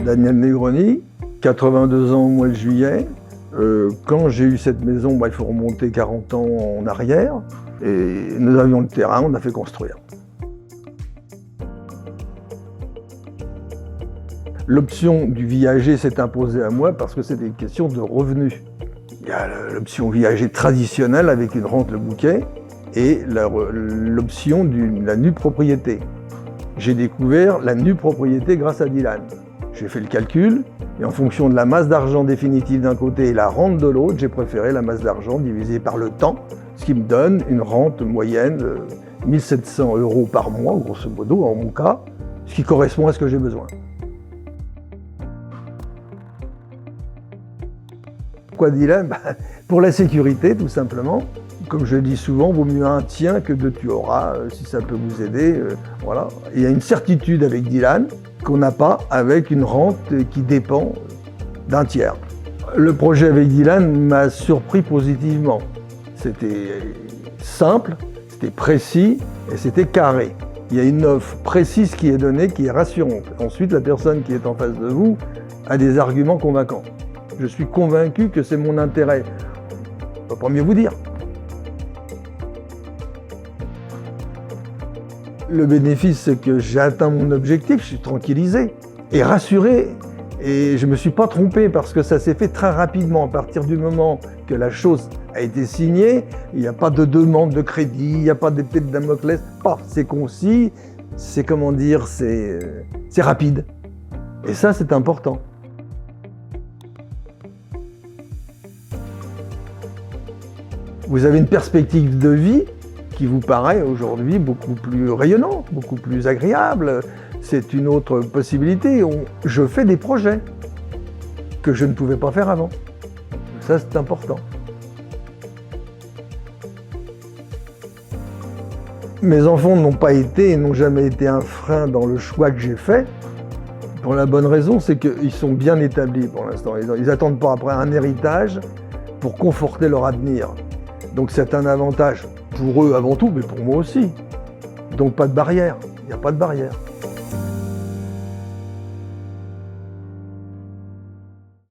Daniel Negroni, 82 ans au mois de juillet. Quand j'ai eu cette maison, il faut remonter 40 ans en arrière. Et nous avions le terrain, on a fait construire. L'option du viager s'est imposée à moi parce que c'était une question de revenus. Il y a l'option viager traditionnelle avec une rente le bouquet et l'option de la nue propriété. J'ai découvert la nue propriété grâce à Dylan. J'ai fait le calcul et en fonction de la masse d'argent définitive d'un côté et la rente de l'autre, j'ai préféré la masse d'argent divisée par le temps, ce qui me donne une rente moyenne de 1 700 € par mois, grosso modo, en mon cas, ce qui correspond à ce que j'ai besoin. Pourquoi Dylan? Pour la sécurité, tout simplement. Comme je le dis souvent, vaut mieux un tien que deux tu auras, si ça peut vous aider. Voilà. Il y a une certitude avec Dylan qu'on n'a pas avec une rente qui dépend d'un tiers. Le projet avec Dylan m'a surpris positivement. C'était simple, c'était précis et c'était carré. Il y a une offre précise qui est donnée, qui est rassurante. Ensuite, la personne qui est en face de vous a des arguments convaincants. Je suis convaincu que c'est mon intérêt. Je ne peux pas mieux vous dire. Le bénéfice, c'est que j'ai atteint mon objectif, je suis tranquillisé et rassuré. Et je ne me suis pas trompé parce que ça s'est fait très rapidement. À partir du moment que la chose a été signée, il n'y a pas de demande de crédit, il n'y a pas d'épée de Damoclès. C'est concis, c'est comment dire, c'est rapide. Et ça, c'est important. Vous avez une perspective de vie qui vous paraît aujourd'hui beaucoup plus rayonnante, beaucoup plus agréable. C'est une autre possibilité. Je fais des projets que je ne pouvais pas faire avant. Ça, c'est important. Mes enfants n'ont pas été et n'ont jamais été un frein dans le choix que j'ai fait. Pour la bonne raison, c'est qu'ils sont bien établis pour l'instant. Ils n'attendent pas après un héritage pour conforter leur avenir. Donc c'est un avantage pour eux avant tout, mais pour moi aussi. Donc pas de barrière, il n'y a pas de barrière.